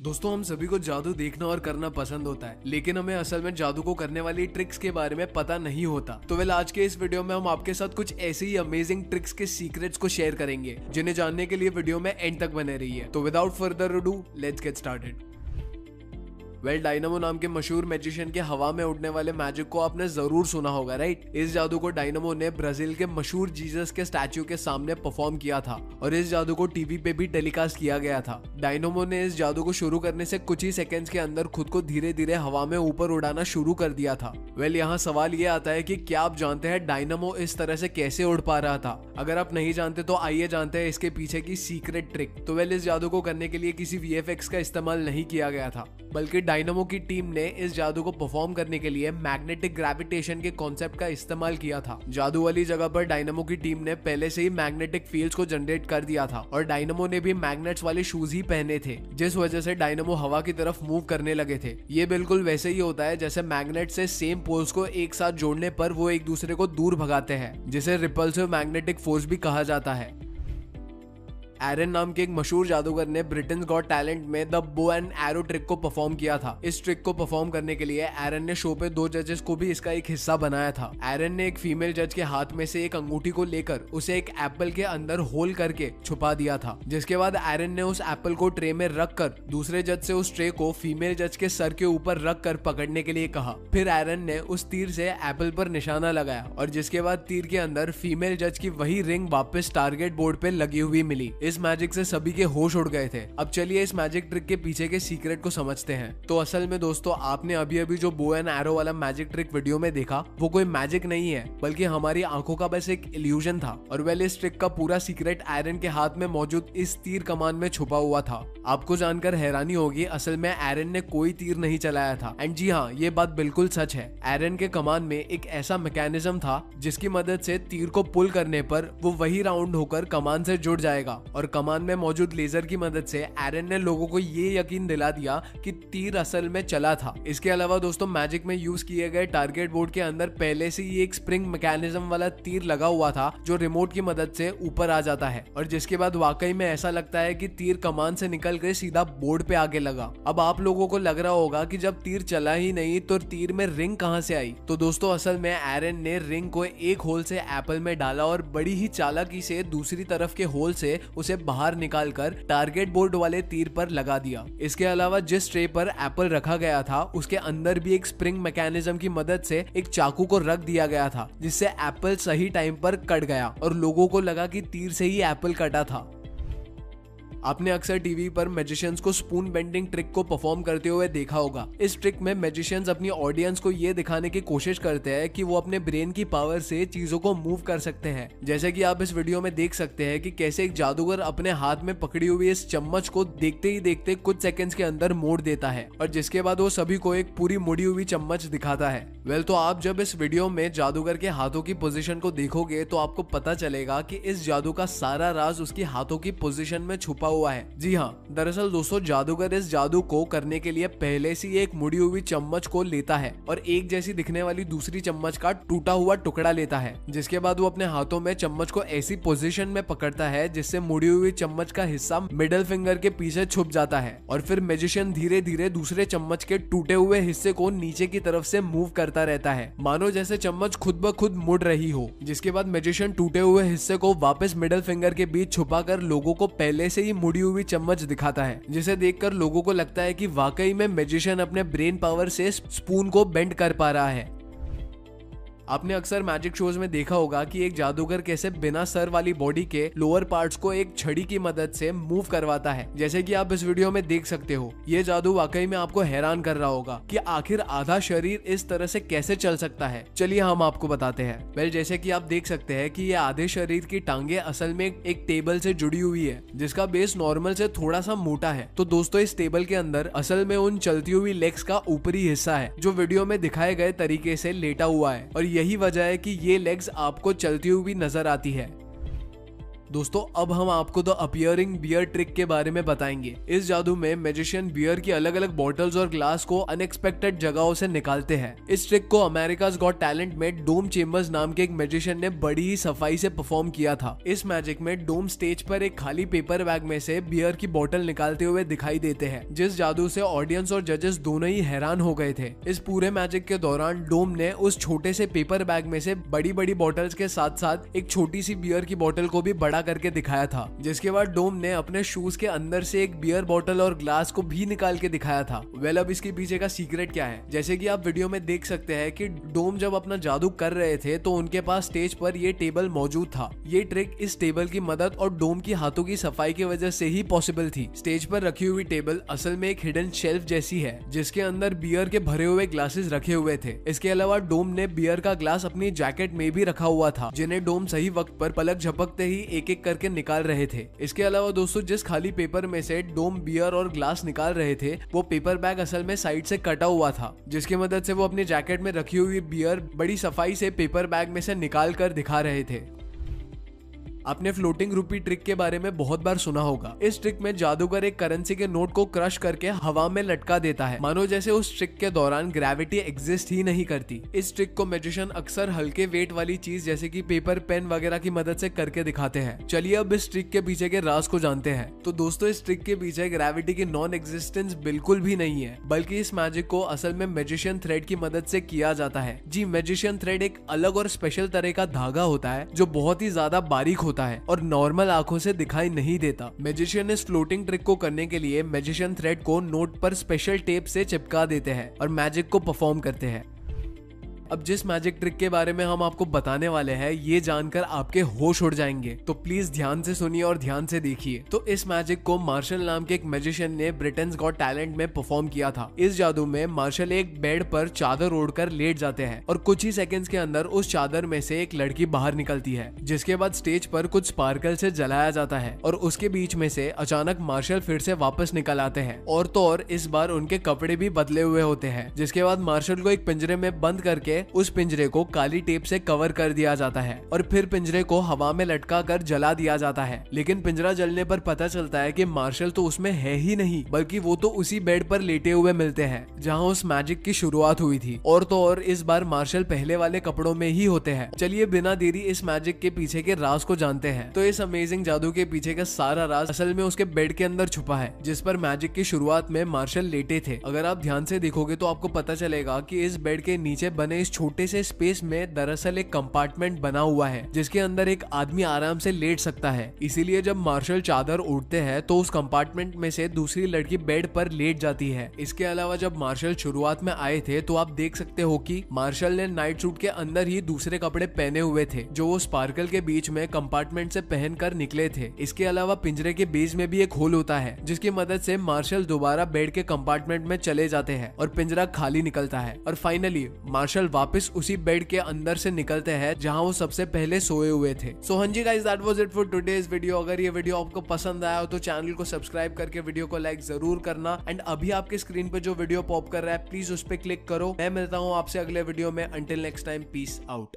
दोस्तों, हम सभी को जादू देखना और करना पसंद होता है, लेकिन हमें असल में जादू को करने वाली ट्रिक्स के बारे में पता नहीं होता। तो आज के इस वीडियो में हम आपके साथ कुछ ऐसी ही अमेजिंग ट्रिक्स के सीक्रेट्स को शेयर करेंगे, जिन्हें जानने के लिए वीडियो में एंड तक बने रहिए। तो without further ado, let's get started. Dynamo नाम के मशहूर मैजिशियन के हवा में उड़ने वाले मैजिक को आपने जरूर सुना होगा, राइट। इस जादू को डायनामो ने ब्राजील के मशहूर जीसस के स्टैच्यू के सामने परफॉर्म किया था और इस जादू को टीवी पे भी टेलीकास्ट किया गया था। डायनामो ने इस जादू को शुरू करने से कुछ ही सेकंड्स के अंदर खुद को धीरे धीरे हवा में ऊपर उड़ाना शुरू कर दिया था। यहाँ सवाल ये आता है कि क्या आप जानते हैं डायनामो इस तरह से कैसे उड़ पा रहा था? अगर आप नहीं जानते तो आइए जानते हैं इसके पीछे की सीक्रेट ट्रिक। इस जादू को करने के लिए किसी VFX का इस्तेमाल नहीं किया गया था, बल्कि डायनामो की टीम ने इस जादू को परफॉर्म करने के लिए मैग्नेटिक ग्रेविटेशन के कॉन्सेप्ट का इस्तेमाल किया था। जादू वाली जगह पर डायनामो की टीम ने पहले से ही मैग्नेटिक फील्ड्स को जनरेट कर दिया था और डायनामो ने भी मैग्नेट्स वाले शूज ही पहने थे, जिस वजह से डायनामो हवा की तरफ मूव करने लगे थे। ये बिल्कुल वैसे ही होता है जैसे मैग्नेट से सेम पोल्स को एक साथ जोड़ने पर वो एक दूसरे को दूर भगाते हैं, जिसे रिपल्सिव मैग्नेटिक फोर्स भी कहा जाता है। एरन नाम के एक मशहूर जादूगर ने ब्रिटेन्स गॉट टैलेंट में the bow and arrow trick को परफॉर्म किया था। इस ट्रिक को परफॉर्म करने के लिए एरन ने शो पे 2 जजेस को भी इसका एक हिस्सा बनाया था। एरन ने एक फीमेल जज के हाथ में से एक अंगूठी को लेकर उसे एक एप्पल के अंदर होल करके छुपा दिया था, जिसके बाद एरन ने उस एप्पल को ट्रे में रख कर दूसरे जज से उस ट्रे को फीमेल जज के सर के ऊपर रख कर पकड़ने के लिए कहा। फिर एरन ने उस तीर से एप्पल पर निशाना लगाया और जिसके बाद तीर के अंदर फीमेल जज की वही रिंग वापस टारगेट बोर्ड पे लगी हुई मिली। इस मैजिक से सभी के होश उड़ गए थे। अब चलिए इस मैजिक ट्रिक के पीछे के सीक्रेट को समझते हैं। तो असल में दोस्तों, आपने अभी अभी जो बो एंड एरो वाला मैजिक ट्रिक वीडियो में देखा, वो कोई मैजिक नहीं है, बल्कि हमारी आंखों का बस एक इल्यूजन था। और इस ट्रिक का पूरा सीक्रेट एरन के हाथ में मौजूद इस तीर कमान में छुपा हुआ था। आपको जानकर हैरानी होगी, असल में एरन ने कोई तीर नहीं चलाया था। एंड जी हाँ, ये बात बिल्कुल सच है। एरन के कमान में एक ऐसा मैकेनिज्म था जिसकी मदद से तीर को पुल करने पर वो वही राउंड होकर कमान से जुड़ जाएगा और कमान में मौजूद लेजर की मदद से एरन ने लोगों को ये यकीन दिला दिया कि तीर असल में चला था। इसके अलावा दोस्तों, मैजिक में यूज किए गए टारगेट बोर्ड के अंदर पहले से ही एक स्प्रिंग मैकेनिज्म वाला तीर लगा हुआ था, जो रिमोट की मदद से ऊपर आ जाता है और जिसके बाद वाकई में ऐसा लगता है कि तीर कमान से निकल कर सीधा बोर्ड पे आगे लगा। अब आप लोगों को लग रहा होगा कि जब तीर चला ही नहीं तो तीर में रिंग कहां से आई? तो दोस्तों, असल में एरन ने रिंग को एक होल से एप्पल में डाला और बड़ी ही चालाकी से दूसरी तरफ के होल से उसे बाहर निकालकर टारगेट बोर्ड वाले तीर पर लगा दिया। इसके अलावा जिस ट्रे पर एप्पल रखा गया था, उसके अंदर भी एक स्प्रिंग मैकेनिज्म की मदद से एक चाकू को रख दिया गया था, जिससे एप्पल सही टाइम पर कट गया और लोगों को लगा कि तीर से ही एप्पल कटा था। आपने अक्सर टीवी पर मैजिशियंस को स्पून बेंडिंग ट्रिक को परफॉर्म करते हुए देखा होगा। इस ट्रिक में मैजिशियंस अपनी ऑडियंस को ये दिखाने की कोशिश करते हैं कि वो अपने ब्रेन की पावर से चीजों को मूव कर सकते हैं। जैसे कि आप इस वीडियो में देख सकते हैं कि कैसे एक जादूगर अपने हाथ में पकड़ी हुई इस चम्मच को देखते ही देखते कुछ सेकंड्स के अंदर मोड़ देता है और जिसके बाद वो सभी को एक पूरी मुड़ी हुई चम्मच दिखाता है। तो आप जब इस वीडियो में जादूगर के हाथों की पोजीशन को देखोगे तो आपको पता चलेगा कि इस जादू का सारा राज उसकी हाथों की पोजीशन में छुपा हुआ है। जी हाँ, दरअसल दोस्तों, जादूगर इस जादू को करने के लिए पहले से एक मुड़ी हुई चम्मच को लेता है और एक जैसी दिखने वाली दूसरी चम्मच का टूटा हुआ टुकड़ा लेता है, जिसके बाद वो अपने हाथों में चम्मच को ऐसी पोजीशन में पकड़ता है जिससे मुड़ी हुई चम्मच का हिस्सा मिडल फिंगर के पीछे छुप जाता है और फिर मैजिशियन धीरे धीरे दूसरे चम्मच के टूटे हुए हिस्से को नीचे की तरफ से मूव करता रहता है, मानो जैसे चम्मच खुद ब खुद मुड़ रही हो। जिसके बाद मैजिशियन टूटे हुए हिस्से को वापस मिडल फिंगर के बीच छुपाकर लोगों को पहले से ही मुड़ी हुई चम्मच दिखाता है, जिसे देखकर लोगों को लगता है कि वाकई में मैजिशियन अपने ब्रेन पावर से स्पून को बेंड कर पा रहा है। आपने अक्सर मैजिक शोज में देखा होगा कि एक जादूगर कैसे बिना सर वाली बॉडी के लोअर पार्ट्स को एक छड़ी की मदद से मूव करवाता है, जैसे कि आप इस वीडियो में देख सकते हो। ये जादू वाकई में आपको हैरान कर रहा होगा कि आखिर आधा शरीर इस तरह से कैसे चल सकता है। चलिए हम आपको बताते हैं। जैसे कि आप देख सकते हैं कि ये आधे शरीर की टांगे असल में एक टेबल से जुड़ी हुई है, जिसका बेस नॉर्मल से थोड़ा सा मोटा है। तो दोस्तों, इस टेबल के अंदर असल में उन चलती हुई लेग्स का ऊपरी हिस्सा है, जो वीडियो में दिखाए गए तरीके से लेटा हुआ है और यही वजह है कि ये लेग्स आपको चलती हुई नजर आती है। दोस्तों अब हम आपको द अपीयरिंग बियर ट्रिक के बारे में बताएंगे। इस जादू में मैजिशियन बियर की अलग अलग बॉटल्स और ग्लास को अनएक्सपेक्टेड जगहों से निकालते हैं। इस ट्रिक को अमेरिकाज गॉट टैलेंट में डोम चेम्बर्स नाम के एक मैजिशियन ने बड़ी ही सफाई से परफॉर्म किया था। इस मैजिक में डोम स्टेज पर एक खाली पेपर बैग में से बियर की बोतल निकालते हुए दिखाई देते हैं, जिस जादू से ऑडियंस और जजेस दोनों ही हैरान हो गए थे। इस पूरे मैजिक के दौरान डोम ने उस छोटे से पेपर बैग में से बड़ी बड़ी बॉटल्स के साथ साथ एक छोटी सी बियर की बोतल को भी बड़ा करके दिखाया था, जिसके बाद डोम ने अपने शूज के अंदर से एक बियर बोतल और ग्लास को भी निकाल के दिखाया था। वेल अब इसके पीछे का सीक्रेट क्या है? जैसे कि आप वीडियो में देख सकते हैं कि डोम जब अपना जादू कर रहे थे तो उनके पास स्टेज पर ये टेबल मौजूद था। ये ट्रिक इस टेबल की मदद और डोम की हाथों की सफाई की वजह से ही पॉसिबल थी। स्टेज पर रखी हुई टेबल असल में एक हिडन शेल्फ जैसी है, जिसके अंदर बियर के भरे हुए ग्लासेस रखे हुए थे। इसके अलावा डोम ने बियर का ग्लास अपनी जैकेट में भी रखा हुआ था, जिन्हें डोम सही वक्त पर पलक झपकते ही एक एक करके निकाल रहे थे। इसके अलावा दोस्तों जिस खाली पेपर में से डोम बियर और ग्लास निकाल रहे थे वो पेपर बैग असल में साइड से कटा हुआ था, जिसकी मदद से वो अपनी जैकेट में रखी हुई बियर बड़ी सफाई से पेपर बैग में से निकाल कर दिखा रहे थे। आपने फ्लोटिंग रूपी ट्रिक के बारे में बहुत बार सुना होगा। इस ट्रिक में जादूगर एक करेंसी के नोट को क्रश करके हवा में लटका देता है, मानो जैसे उस ट्रिक के दौरान ग्रेविटी एग्जिस्ट ही नहीं करती। इस ट्रिक को मैजिशियन अक्सर हल्के वेट वाली चीज जैसे कि पेपर, पेन वगैरह की मदद से करके दिखाते हैं। चलिए अब इस ट्रिक के पीछे के राज को जानते हैं। तो दोस्तों इस ट्रिक के पीछे ग्रेविटी की नॉन एग्जिस्टेंस बिल्कुल भी नहीं है, बल्कि इस मैजिक को असल में मैजिशियन थ्रेड की मदद से किया जाता है। जी, मैजिशियन थ्रेड एक अलग और स्पेशल तरह का धागा होता है जो बहुत ही ज्यादा बारीक होता है और नॉर्मल आंखों से दिखाई नहीं देता। मैजिशियन इस फ्लोटिंग ट्रिक को करने के लिए मैजिशियन थ्रेड को नोट पर स्पेशल टेप से चिपका देते हैं और मैजिक को परफॉर्म करते हैं। अब जिस मैजिक ट्रिक के बारे में हम आपको बताने वाले हैं ये जानकर आपके होश उड़ जाएंगे, तो प्लीज ध्यान से सुनिए और ध्यान से देखिए। तो इस मैजिक को मार्शल नाम के एक मैजिशियन ने ब्रिटेन्स गॉट टैलेंट में परफॉर्म किया था। इस जादू में मार्शल एक बेड पर चादर ओढ़कर लेट जाते हैं और कुछ ही सेकंड्स के अंदर उस चादर में से एक लड़की बाहर निकलती है, जिसके बाद स्टेज पर कुछ स्पार्कल से जलाया जाता है और उसके बीच में से अचानक मार्शल फिर से वापस निकल आते हैं और तो और इस बार उनके कपड़े भी बदले हुए होते हैं। जिसके बाद मार्शल को एक पिंजरे में बंद करके उस पिंजरे को काली टेप से कवर कर दिया जाता है और फिर पिंजरे को हवा में लटका कर जला दिया जाता है। लेकिन पिंजरा जलने पर पता चलता है कि मार्शल तो उसमें है ही नहीं, बल्कि वो तो उसी बेड पर लेटे हुए मिलते हैं जहां उस मैजिक की शुरुआत हुई थी। और तो और इस बार मार्शल पहले वाले कपड़ों में ही होते हैं। चलिए बिना देरी इस मैजिक के पीछे के राज को जानते हैं। तो इस अमेजिंग जादू के पीछे का सारा राज असल में उसके बेड के अंदर छुपा है, जिस पर मैजिक की शुरुआत में मार्शल लेटे थे। अगर आप ध्यान से देखोगे तो आपको पता चलेगा कि इस बेड के नीचे बने इस छोटे से स्पेस में दरअसल एक कंपार्टमेंट बना हुआ है, जिसके अंदर एक आदमी आराम से लेट सकता है। इसीलिए जब मार्शल चादर ओढ़ते हैं तो उस कंपार्टमेंट में से दूसरी लड़की बेड पर लेट जाती है। इसके अलावा जब मार्शल शुरुआत में आए थे तो आप देख सकते हो कि मार्शल ने नाइट सूट के अंदर ही दूसरे कपड़े पहने हुए थे, जो वो स्पार्कल के बीच में कंपार्टमेंट से पहनकर निकले थे। इसके अलावा पिंजरे के बेस में भी एक होल होता है, जिसकी मदद से मार्शल दोबारा बेड के कंपार्टमेंट में चले जाते हैं और पिंजरा खाली निकलता है और फाइनली मार्शल वापस उसी बेड के अंदर से निकलते हैं जहां वो सबसे पहले सोए हुए थे। सो हाँ जी guys, that was it for today's video. अगर ये वीडियो आपको पसंद आया हो तो चैनल को सब्सक्राइब करके वीडियो को लाइक जरूर करना। एंड अभी आपके स्क्रीन पे जो वीडियो पॉप कर रहा है प्लीज उस पर क्लिक करो। मैं मिलता हूँ आपसे अगले वीडियो में। Until next time, peace out.